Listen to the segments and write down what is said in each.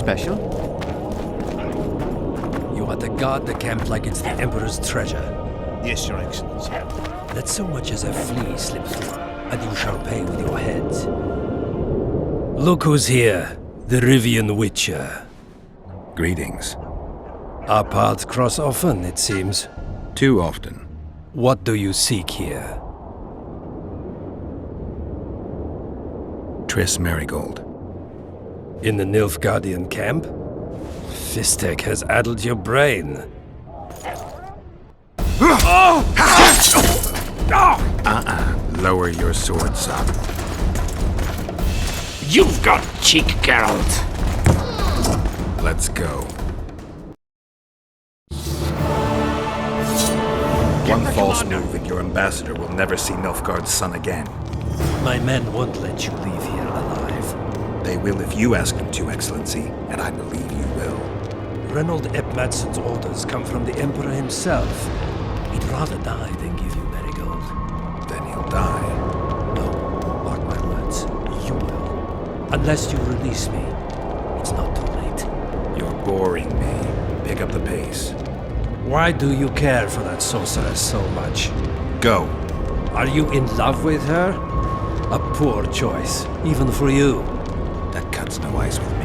special? You are to guard the camp like it's the Emperor's treasure. Yes, Your Excellency. Let so much as a flea slip through, and you shall pay with your heads. Look who's here, the Rivian Witcher. Greetings. Our paths cross often, it seems. Too often. What do you seek here? Triss Marigold. In the Nilfgaardian camp? Fistek has addled your brain. Lower your sword, son. You've got cheek, Geralt. Let's go. One false move and your ambassador will never see Nilfgaard's son again. My men won't let you leave here alive. They will if you ask them to, Excellency, and I believe you will. Reynold Ep Madsen's orders come from the Emperor himself. He'd rather die than give you Marigold. Then he'll die. No, mark my words. You will. Unless you release me. It's not too late. You're boring me. Pick up the pace. Why do you care for that sorceress so much? Go. Are you in love with her? A poor choice, even for you. That cuts no ice with me.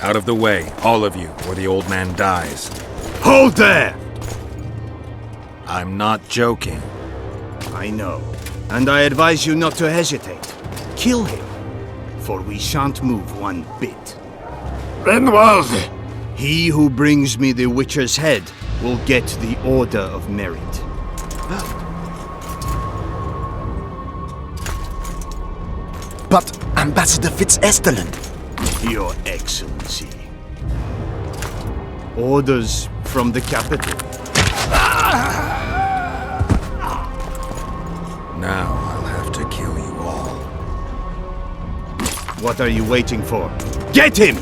Out of the way, all of you, or the old man dies. Hold there! I'm not joking. I know. And I advise you not to hesitate. Kill him. For we shan't move one bit. Renwald! He who brings me the Witcher's head will get the Order of Merit. But Ambassador Fitz-Esterland... Your Excellency. Orders from the capital. Now I'll have to kill you all. What are you waiting for? Get him!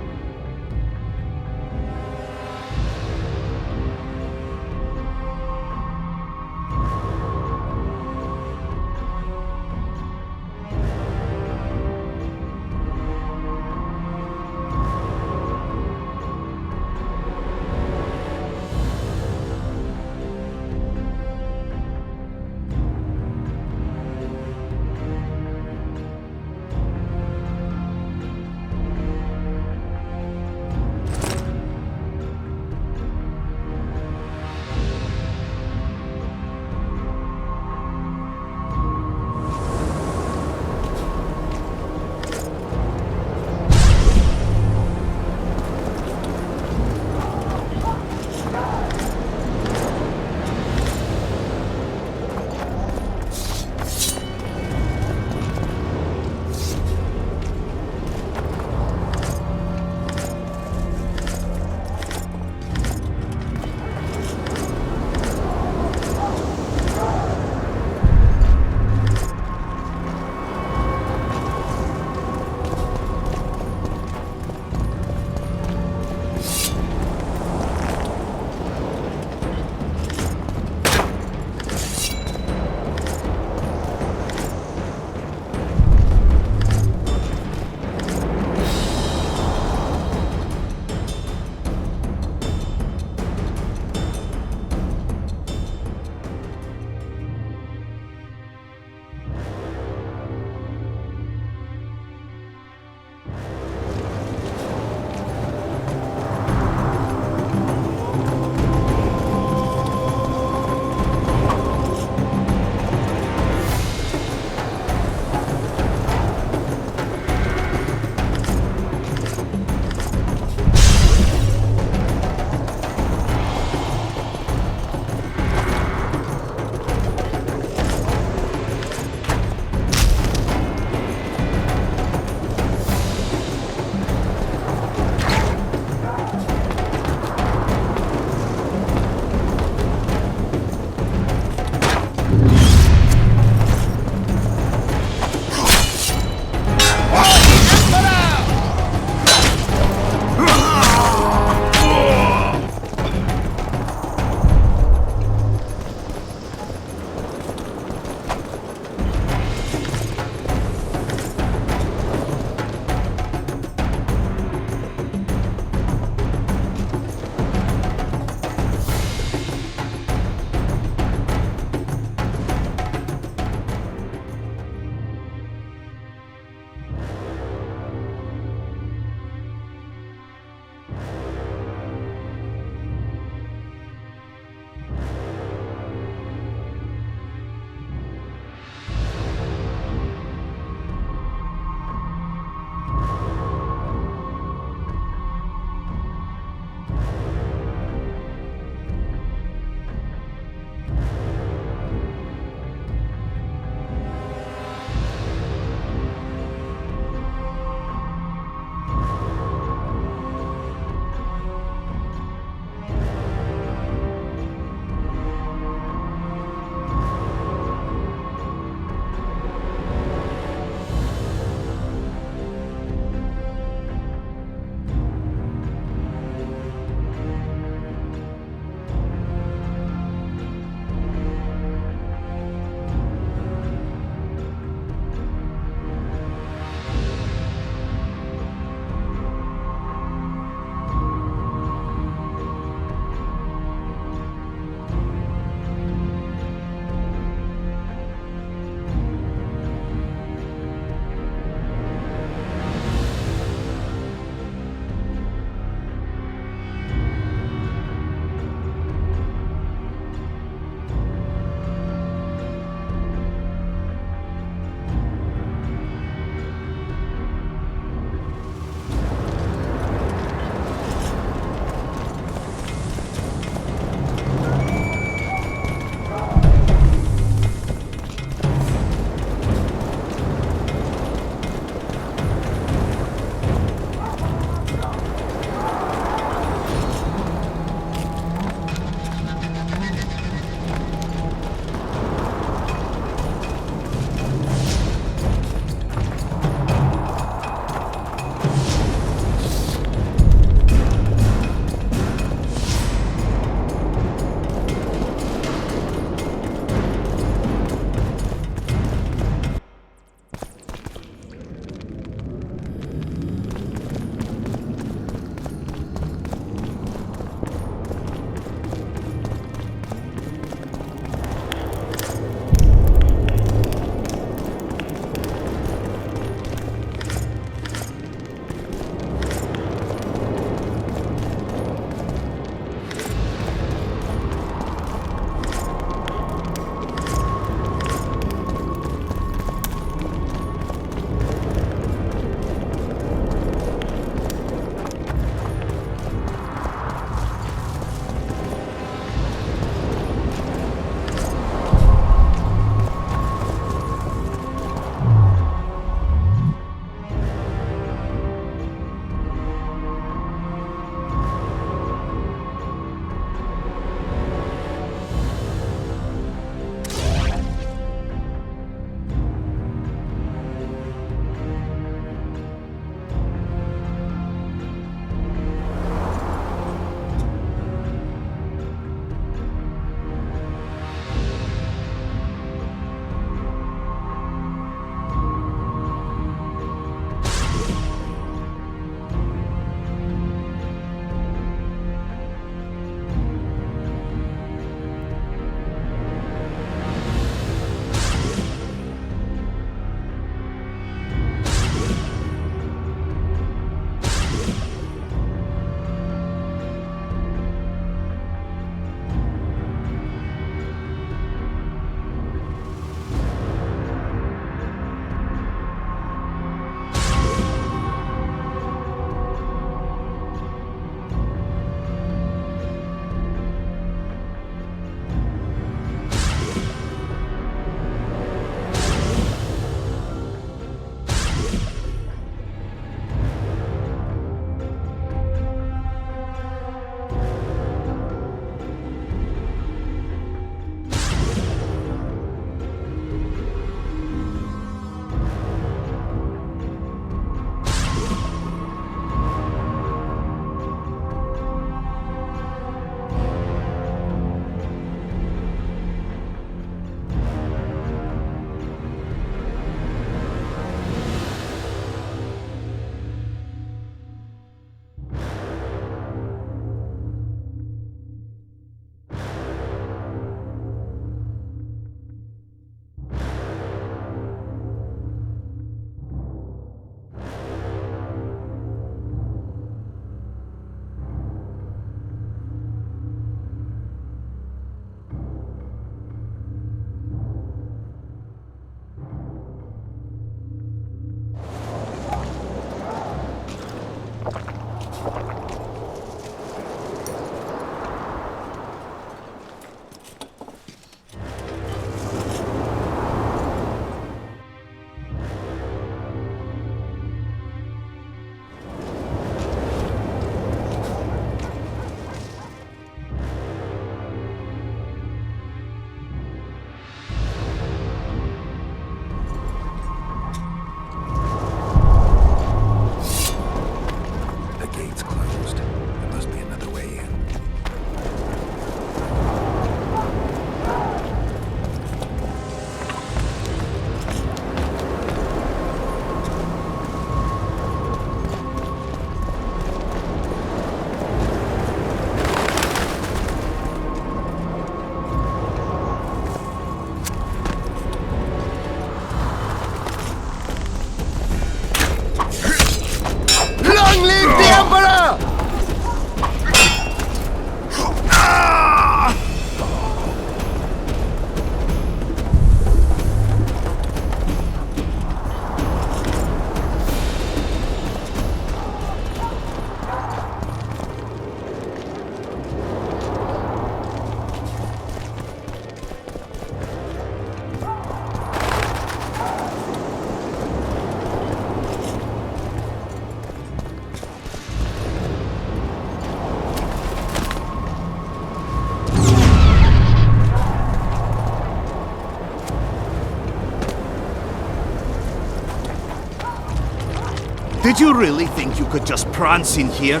Did you really think you could just prance in here?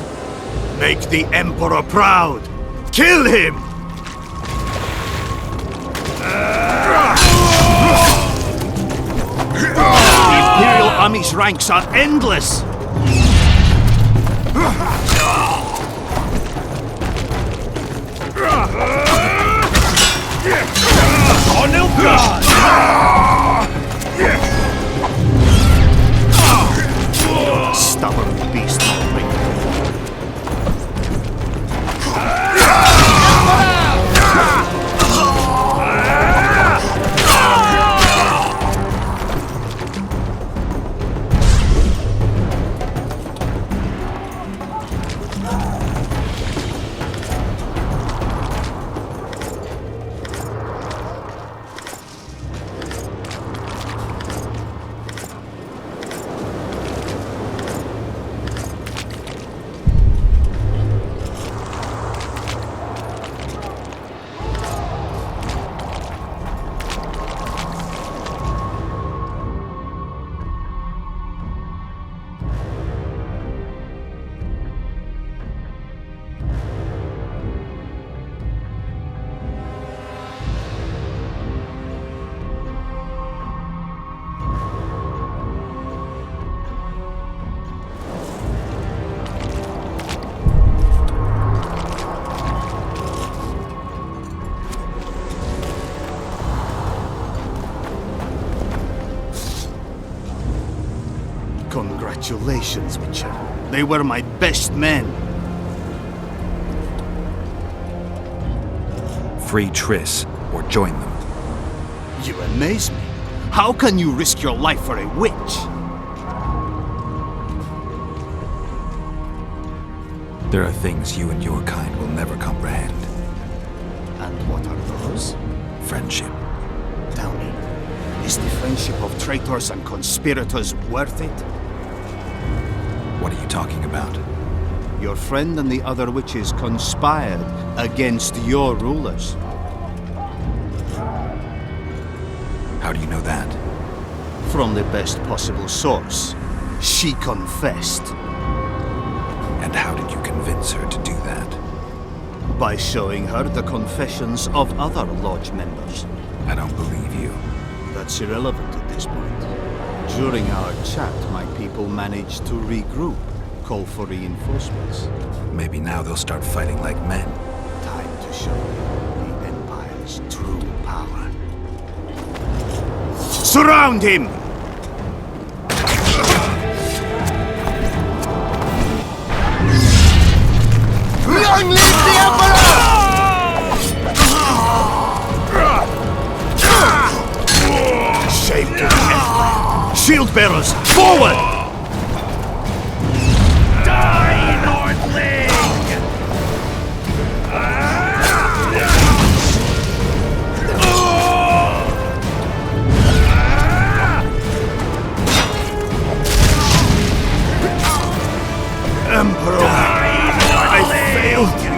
Make the Emperor proud! Kill him! The Imperial Army's ranks are endless! Cornel God! Stubborn beast of me. Congratulations, Witcher. They were my best men. Free Triss, or join them. You amaze me. How can you risk your life for a witch? There are things you and your kind will never comprehend. And what are those? Friendship. Tell me, is the friendship of traitors and conspirators worth it? What are you talking about? Your friend and the other witches conspired against your rulers. How do you know that? From the best possible source. She confessed. And how did you convince her to do that? By showing her the confessions of other lodge members. I don't believe you. That's irrelevant at this point. During our chat, my people managed to regroup, call for reinforcements. Maybe now they'll start fighting like men. Time to show the Empire's true power. Surround him! Long live the Emperor! Shame to the Emperor! Shield bearers, forward! Die, Northling! Emperor, I failed you.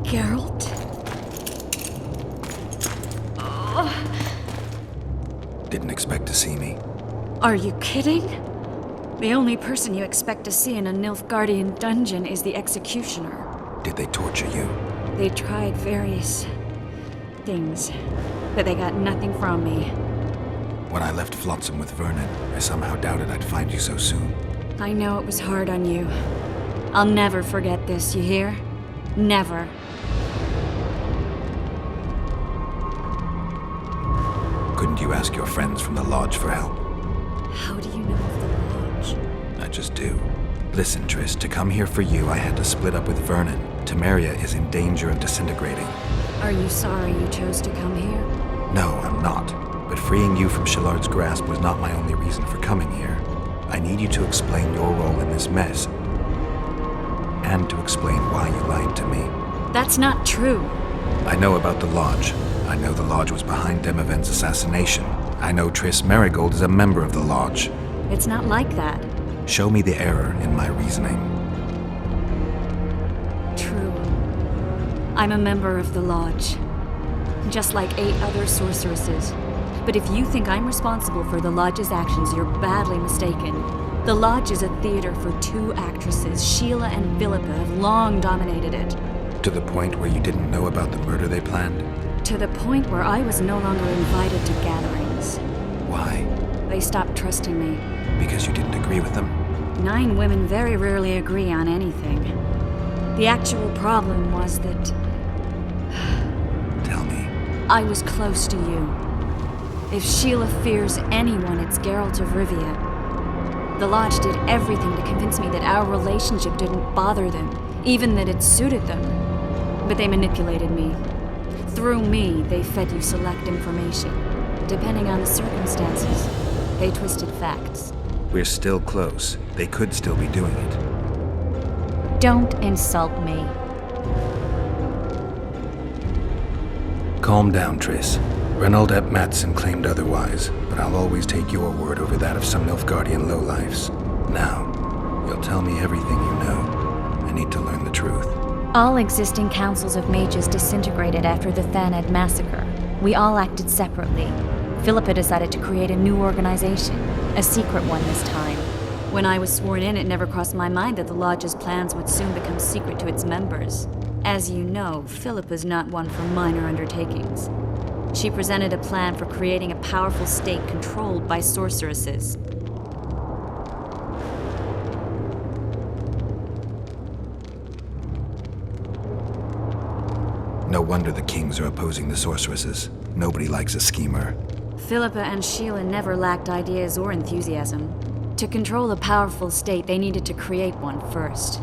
Geralt? Didn't expect to see me. Are you kidding? The only person you expect to see in a Nilfgaardian dungeon is the executioner. Did they torture you? They tried various things, but they got nothing from me. When I left Flotsam with Vernon, I somehow doubted I'd find you so soon. I know it was hard on you. I'll never forget this, you hear? Never. Couldn't you ask your friends from the Lodge for help? How do you know of the Lodge? I just do. Listen, Triss, to come here for you, I had to split up with Vernon. Temeria is in danger of disintegrating. Are you sorry you chose to come here? No, I'm not. But freeing you from Shallard's grasp was not my only reason for coming here. I need you to explain your role in this mess. And to explain why you lied to me. That's not true. I know about the Lodge. I know the Lodge was behind Demavend's assassination. I know Triss Marigold is a member of the Lodge. It's not like that. Show me the error in my reasoning. True. I'm a member of the Lodge. Just like 8 other sorceresses. But if you think I'm responsible for the Lodge's actions, you're badly mistaken. The Lodge is a theater for 2 actresses. Sheila and Philippa have long dominated it. To the point where you didn't know about the murder they planned? To the point where I was no longer invited to gatherings. Why? They stopped trusting me. Because you didn't agree with them? 9 women very rarely agree on anything. The actual problem was that Tell me. I was close to you. If Sheila fears anyone, it's Geralt of Rivia. The Lodge did everything to convince me that our relationship didn't bother them, even that it suited them. But they manipulated me. Through me, they fed you select information. Depending on the circumstances, they twisted facts. We're still close. They could still be doing it. Don't insult me. Calm down, Triss. Reynold Ep Matson claimed otherwise, but I'll always take your word over that of some Nilfgaardian lowlifes. Now, you'll tell me everything you know. I need to learn the truth. All existing councils of mages disintegrated after the Thaned massacre. We all acted separately. Philippa decided to create a new organization, a secret one this time. When I was sworn in, it never crossed my mind that the Lodge's plans would soon become secret to its members. As you know, Philippa's not one for minor undertakings. She presented a plan for creating a powerful state controlled by sorceresses. No wonder the kings are opposing the sorceresses. Nobody likes a schemer. Philippa and Sheila never lacked ideas or enthusiasm. To control a powerful state, they needed to create one first.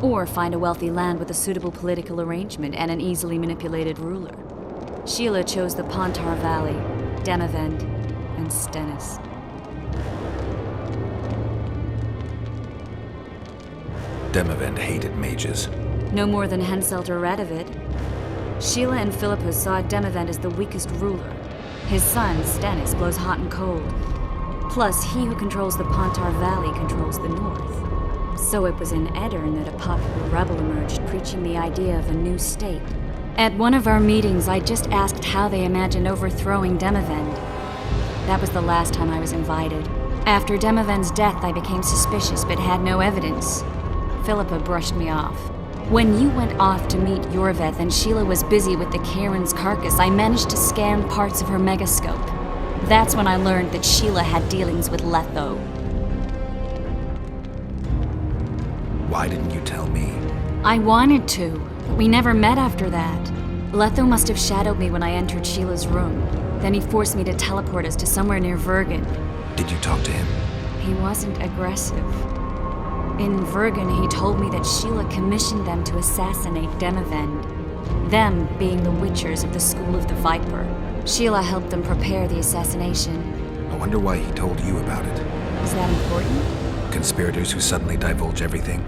Or find a wealthy land with a suitable political arrangement and an easily manipulated ruler. Sheila chose the Pontar Valley, Demavend, and Stennis. Demavend hated mages. No more than Henselt or Radovid. Sheila and Philippa saw Demavend as the weakest ruler. His son, Stennis, blows hot and cold. Plus, he who controls the Pontar Valley controls the north. So it was in Edirn that a popular rebel emerged, preaching the idea of a new state. At one of our meetings, I just asked how they imagined overthrowing Demavend. That was the last time I was invited. After Demavend's death, I became suspicious but had no evidence. Philippa brushed me off. When you went off to meet Yorveth and Sheila was busy with the Karen's carcass, I managed to scan parts of her megascope. That's when I learned that Sheila had dealings with Letho. Why didn't you tell me? I wanted to, but we never met after that. Letho must have shadowed me when I entered Sheila's room. Then he forced me to teleport us to somewhere near Vergen. Did you talk to him? He wasn't aggressive. In Vergen, he told me that Sheila commissioned them to assassinate Demavend. Them being the Witchers of the School of the Viper. Sheila helped them prepare the assassination. I wonder why he told you about it. Is that important? Conspirators who suddenly divulge everything?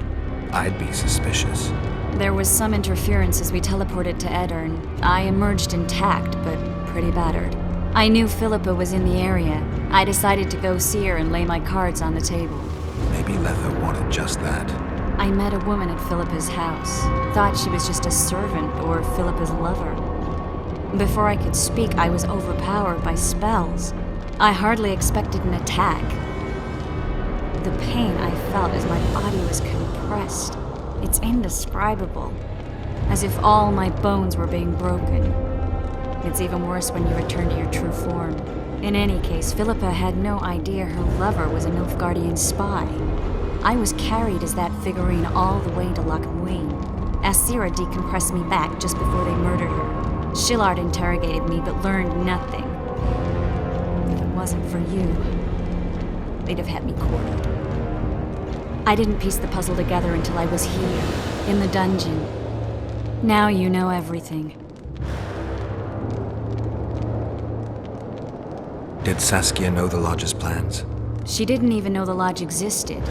I'd be suspicious. There was some interference as we teleported to Edirn. I emerged intact, but pretty battered. I knew Philippa was in the area. I decided to go see her and lay my cards on the table. Maybe Letho wanted just that. I met a woman at Philippa's house. Thought she was just a servant or Philippa's lover. Before I could speak, I was overpowered by spells. I hardly expected an attack. The pain I felt as my body was compressed. It's indescribable. As if all my bones were being broken. It's even worse when you return to your true form. In any case, Philippa had no idea her lover was a Nilfgaardian spy. I was carried as that figurine all the way to Loch Muin. Asira decompressed me back just before they murdered her. Shillard interrogated me but learned nothing. If it wasn't for you, they'd have had me quartered. I didn't piece the puzzle together until I was here, in the dungeon. Now you know everything. Did Saskia know the Lodge's plans? She didn't even know the Lodge existed.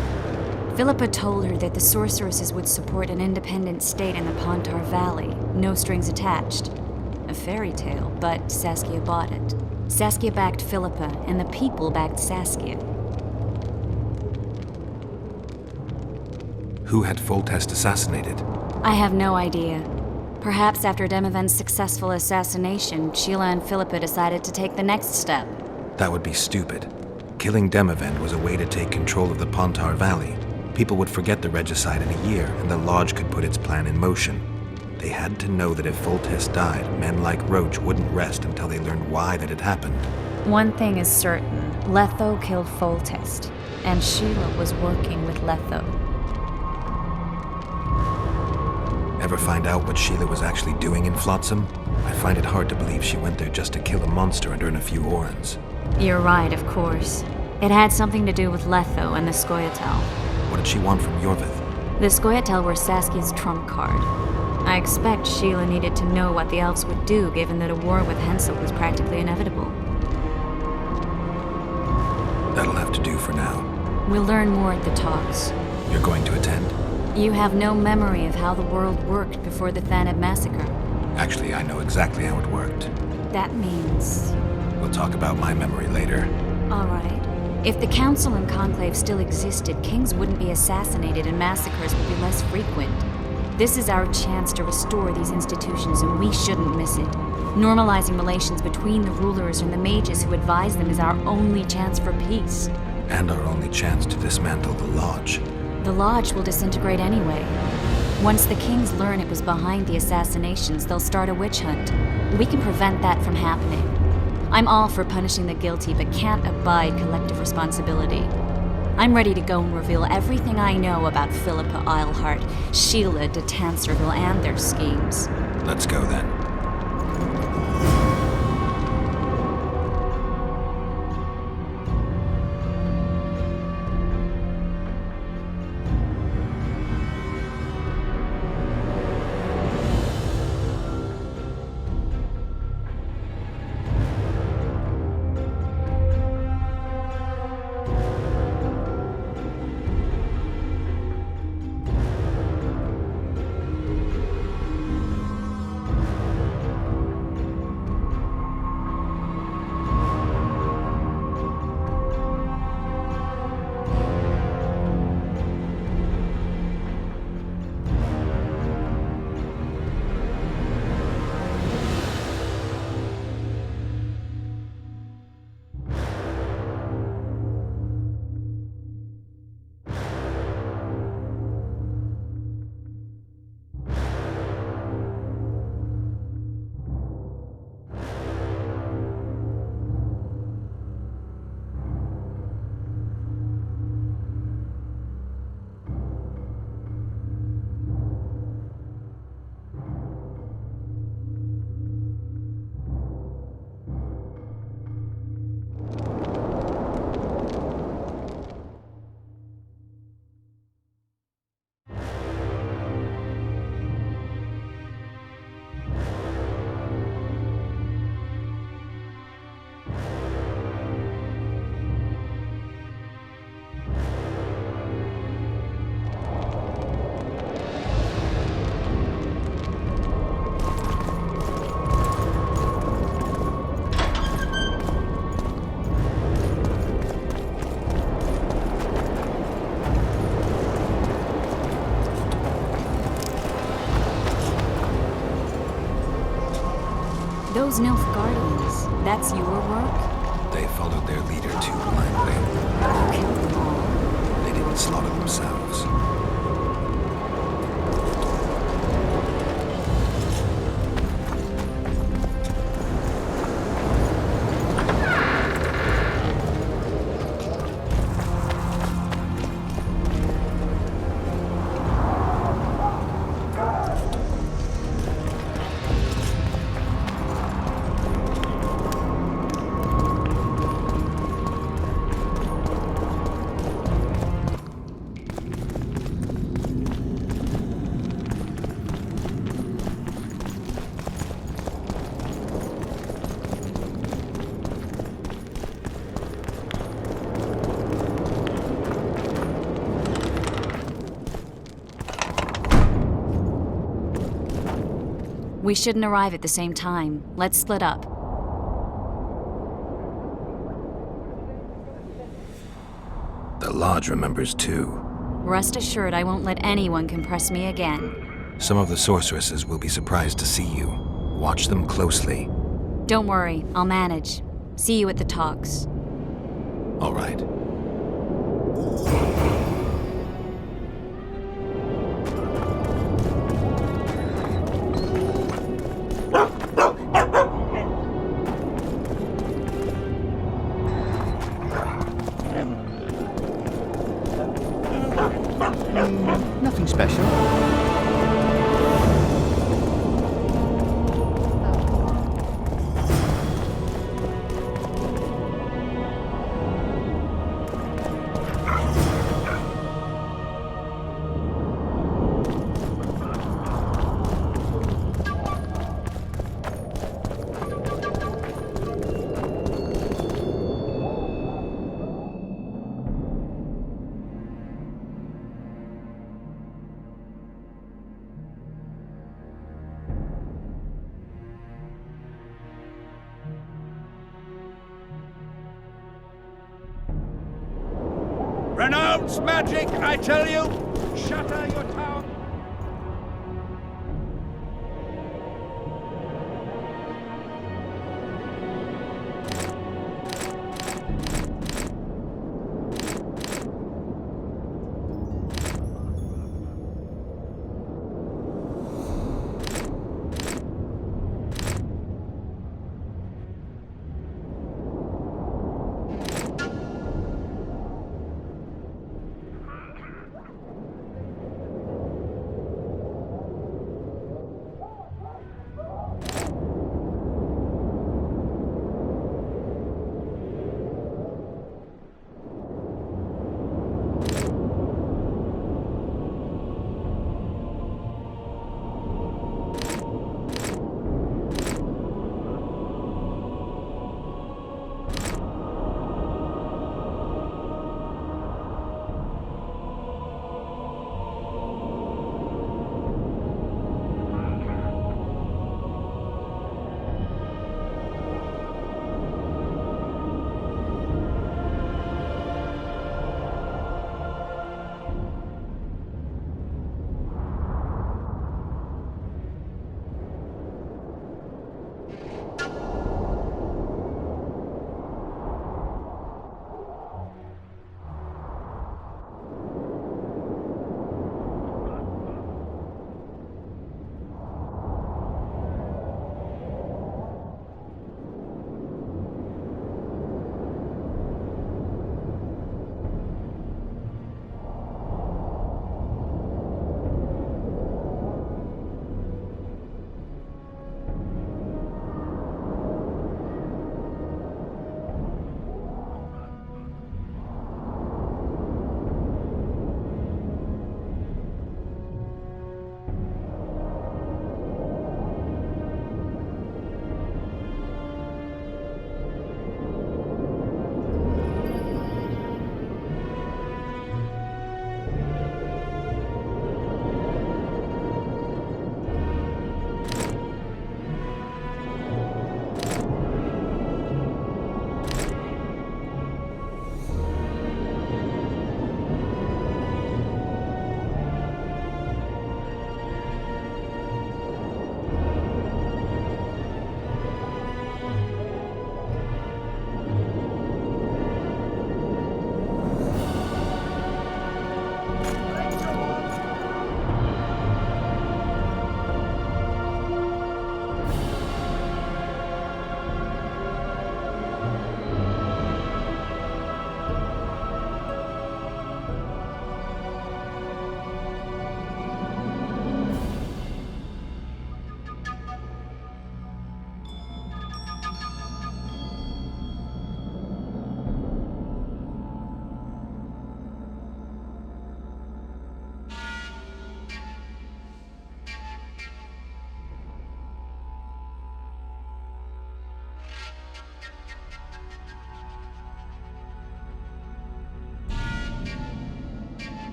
Philippa told her that the sorceresses would support an independent state in the Pontar Valley, no strings attached. A fairy tale, but Saskia bought it. Saskia backed Philippa, and the people backed Saskia. Who had Foltest assassinated? I have no idea. Perhaps after Demavend's successful assassination, Sheila and Philippa decided to take the next step. That would be stupid. Killing Demavend was a way to take control of the Pontar Valley. People would forget the regicide in a year, and the Lodge could put its plan in motion. They had to know that if Foltest died, men like Roach wouldn't rest until they learned why that had happened. One thing is certain. Letho killed Foltest, and Sheila was working with Letho. Ever find out what Sheila was actually doing in Flotsam? I find it hard to believe she went there just to kill a monster and earn a few orans. You're right, of course. It had something to do with Letho and the Scoia'tael. What did she want from Yorvith? The Scoia'tael were Saskia's trump card. I expect Sheila needed to know what the elves would do, given that a war with Hensel was practically inevitable. That'll have to do for now. We'll learn more at the talks. You're going to attend? You have no memory of how the world worked before the Thaneb massacre. Actually, I know exactly how it worked. That means... We'll talk about my memory later. All right. If the Council and Conclave still existed, kings wouldn't be assassinated and massacres would be less frequent. This is our chance to restore these institutions, and we shouldn't miss it. Normalizing relations between the rulers and the mages who advise them is our only chance for peace. And our only chance to dismantle the Lodge. The Lodge will disintegrate anyway. Once the kings learn it was behind the assassinations, they'll start a witch hunt. We can prevent that from happening. I'm all for punishing the guilty, but can't abide collective responsibility. I'm ready to go and reveal everything I know about Philippa Eilhart, Sheila de Tanserville, and their schemes. Let's go then. Those Nilfgaardians, that's your work? They followed their leader too blindly. You killed them all. They didn't slaughter themselves. We shouldn't arrive at the same time. Let's split up. The Lodge remembers too. Rest assured I won't let anyone compress me again. Some of the sorceresses will be surprised to see you. Watch them closely. Don't worry, I'll manage. See you at the talks. All right. Nothing special. Renounce magic, I tell you! Shatter your town!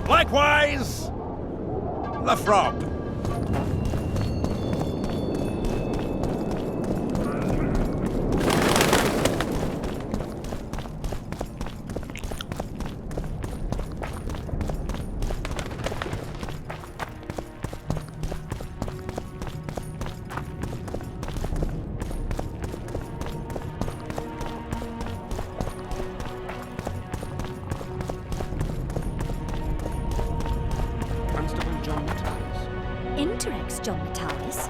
Likewise, the frog. Interex, John Natalis.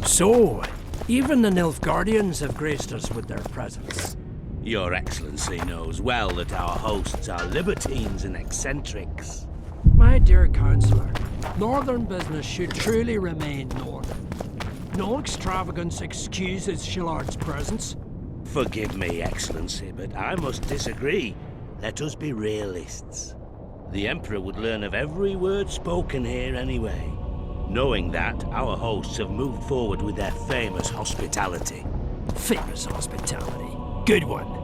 So, even the Nilfgaardians have graced us with their presence. Your Excellency knows well that our hosts are libertines and eccentrics. My dear Councillor, northern business should truly remain northern. No extravagance excuses Shillard's presence. Forgive me, Excellency, but I must disagree. Let us be realists. The Emperor would learn of every word spoken here anyway. Knowing that, our hosts have moved forward with their famous hospitality. Famous hospitality. Good one.